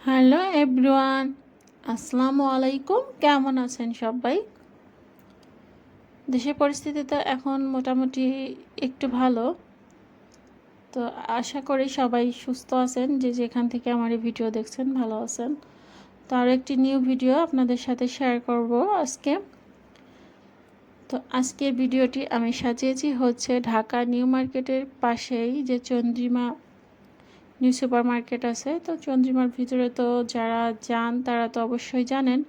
Hello everyone, আসসালামু আলাইকুম। কেমন আছেন সবাই? দেশের পরিস্থিতি তো এখন মোটামুটি একটু ভালো। তো আশা করি সবাই সুস্থ আছেন, যে যেখান থেকে আমার এই ভিডিও দেখছেন ভালো আছেন। তো আরও একটি নিউ ভিডিও আপনাদের সাথে শেয়ার করব আজকে। তো আজকের ভিডিওটি আমি সাজিয়েছি হচ্ছে ঢাকা নিউ মার্কেটের পাশেই যে চন্দ্রিমা নিউ সুপার মার্কেট আছে। তো চন্দ্রিমার ভিতরে তো যারা যান তারা তো অবশ্যই জানেন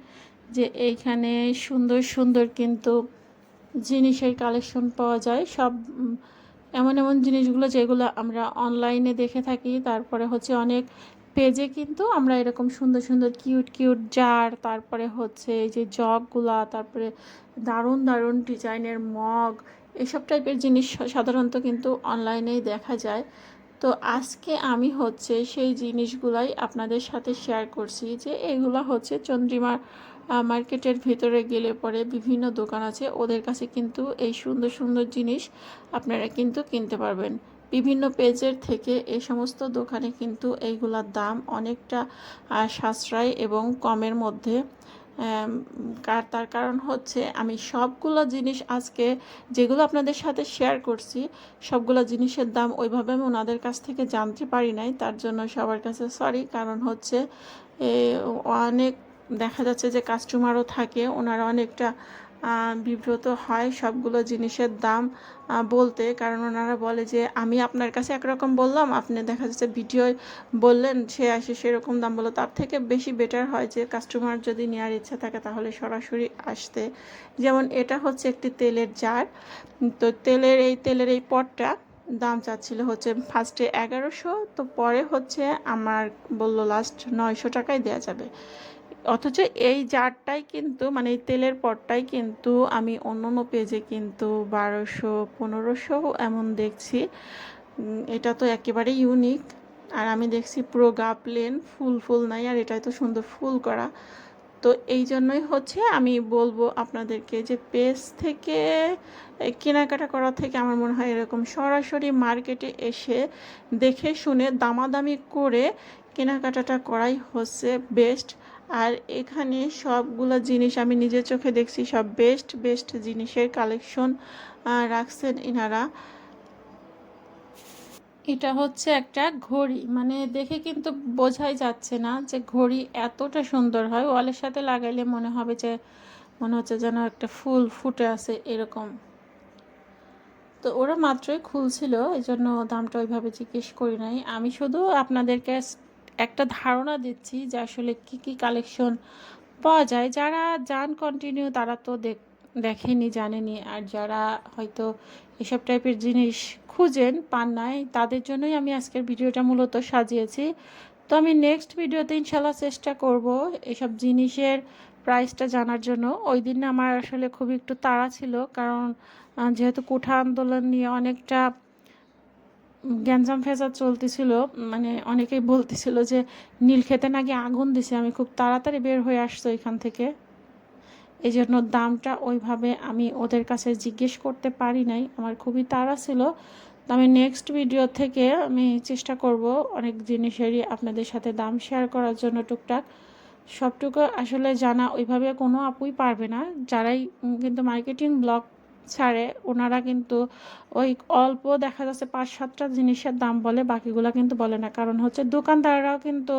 যে এইখানে সুন্দর সুন্দর কিন্তু জিনিসের কালেকশন পাওয়া যায়। সব এমন এমন জিনিসগুলো যেগুলো আমরা অনলাইনে দেখে থাকি, তারপরে হচ্ছে অনেক পেজে কিন্তু আমরা এরকম সুন্দর সুন্দর কিউট কিউট জার, তারপরে হচ্ছে এই যে জগগুলা, তারপরে দারুণ দারুণ ডিজাইনের মগ, এসব টাইপের জিনিস সাধারণত কিন্তু অনলাইনেই দেখা যায়। তো আজকে আমি হচ্ছে সেই জিনিসগুলাই আপনাদের সাথে শেয়ার করছি, যে এগুলো হচ্ছে চন্দ্রিমা মার্কেটের ভিতরে গেলে পরে বিভিন্ন দোকান আছে, ওদের কাছে কিন্তু এই সুন্দর সুন্দর জিনিস আপনারা কিন্তু কিনতে পারবেন। বিভিন্ন পেজের থেকে এই সমস্ত দোকানে কিন্তু এইগুলোর দাম অনেকটা সাশ্রয় এবং কমের মধ্যে। তার কারণ হচ্ছে আমি সবগুলো জিনিস আজকে যেগুলো আপনাদের সাথে শেয়ার করছি, সবগুলো জিনিসের দাম ওইভাবে আমি ওনাদের কাছ থেকে জানতে পারি নাই, তার জন্য সবার কাছে সরি। কারণ হচ্ছে অনেক দেখা যাচ্ছে যে কাস্টমারও থাকে, ওনারা অনেকটা বিব্রত হয় সবগুলো জিনিসের দাম বলতে। কারণ ওনারা বলে যে আমি আপনার কাছে একরকম বললাম, আপনি দেখা যাচ্ছে ভিডিও বললেন, সে আসে সেরকম দাম বলো। তার থেকে বেশি বেটার হয় যে কাস্টমার যদি নেওয়ার ইচ্ছা থাকে তাহলে সরাসরি আসতে। যেমন এটা হচ্ছে একটি তেলের জার। তো তেলের এই পটটা দাম চাচ্ছিল হচ্ছে ফার্স্টে 1100, তো পরে হচ্ছে আমার বললো লাস্ট 900 টাকায় দেওয়া যাবে। অথচ এই জারটাই কিন্তু মানে এই তেলের পটটাই কিন্তু আমি অন্য অন্য পেজে কিন্তু 1200 1500 এমন দেখছি। এটা তো একেবারে ইউনিক। আর আমি দেখছি পুরো গা প্লেন, ফুল ফুল নাই, আর এটাই তো সুন্দর ফুল করা। তো এই জন্যই হচ্ছে আমি বলবো আপনাদেরকে যে পেজ থেকে কেনাকাটা করা থেকে আমার মনে হয় এরকম সরাসরি মার্কেটে এসে দেখে শুনে দামাদামি করে কেনাকাটাটা করাই হচ্ছে বেস্ট। আর এখানে সবগুলো জিনিস আমি নিজের চোখে দেখছি, সব বেস্ট বেস্ট জিনিসের কালেকশন রাখছেন এনারা। এটা হচ্ছে একটা ঘড়ি, মানে দেখে কিন্তু বোঝাই যাচ্ছে না যে ঘড়ি এতটা সুন্দর হয়। ওয়ালের সাথে লাগাইলে মনে হবে যে মনে হচ্ছে যেন একটা ফুল ফুটে আছে এরকম। তো ওরা মাত্রই খুলছিল, এই জন্য দামটা ওইভাবে জিজ্ঞেস করি নাই। আমি শুধু আপনাদেরকে একটা ধারণা দিচ্ছি যে আসলে কি কি কালেকশন পাওয়া যায়। যারা যান কন্টিনিউ তারা তো দেখেনি, জানেনি। আর যারা হয়তো এসব টাইপের জিনিস খুঁজেন পান নাই, তাদের জন্যই আমি আজকের ভিডিওটা মূলত সাজিয়েছি। তো আমি নেক্সট ভিডিওতে ইনশাল্লাহ চেষ্টা করব এসব জিনিসের প্রাইসটা জানার জন্য। ওই দিন আমার আসলে খুবই একটু তাড়া ছিল, কারণ যেহেতু কোঠা আন্দোলন নিয়ে অনেকটা গ্যাঞ্জাম ফেসাদ চলতেছিল, মানে অনেকেই বলতেছিল যে নীলক্ষেতে নাকি আগুন দিছে। আমি খুব তাড়াতাড়ি বের হয়ে আসছি এখান থেকে, এই জন্য দামটা ওইভাবে আমি ওদের কাছে জিজ্ঞেস করতে পারি নাই, আমার খুবই তাড়া ছিল। তো আমি নেক্সট ভিডিও থেকে আমি চেষ্টা করব অনেক জিনিসেরই আপনাদের সাথে দাম শেয়ার করার জন্য। টুকটাক সবটুকু আসলে জানা ওইভাবে কোনো আপুই পারবে না। যারাই কিন্তু মার্কেটিং ব্লগ ছাড়ে ওনারা কিন্তু ওই অল্প দেখা যাচ্ছে 5-7টা জিনিসের দাম বলে, বাকিগুলো কিন্তু বলে না। কারণ হচ্ছে দোকানদাররাও কিন্তু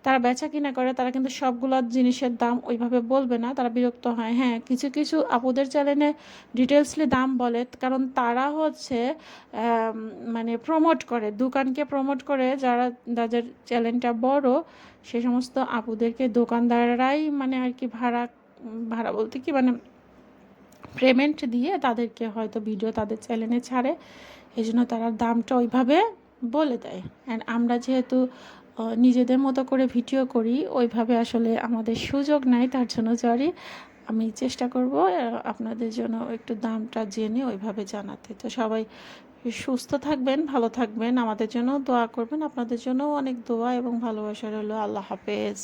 তারা বেচা কিনা করে, তারা কিন্তু সবগুলো জিনিসের দাম ওইভাবে বলবে না, তারা বিরক্ত হয়। হ্যাঁ, কিছু কিছু আপুদের চ্যানেলে ডিটেলসলি দাম বলে, কারণ তারা হচ্ছে মানে প্রমোট করে, দোকানকে প্রমোট করে। যাদের চ্যানেলটা বড় সে সমস্ত আপুদেরকে দোকানদাররাই মানে আর কি ভাড়া ভাড়া বলতে কি মানে পেমেন্ট দিয়ে তাদেরকে হয়তো ভিডিও তাদের চ্যানেলে ছাড়ে, এই জন্য তারা দামটা ওইভাবে বলে দেয়। অ্যান্ড আমরা যেহেতু নিজেদের মতো করে ভিডিও করি, ওইভাবে আসলে আমাদের সুযোগ নাই, তার জন্য সরি। আমি চেষ্টা করব আপনাদের জন্য একটু দামটা জেনে ওইভাবে জানাতে। তো সবাই সুস্থ থাকবেন, ভালো থাকবেন, আমাদের জন্য দোয়া করবেন। আপনাদের জন্য অনেক দোয়া এবং ভালোবাসা রইল। আল্লাহ হাফেজ।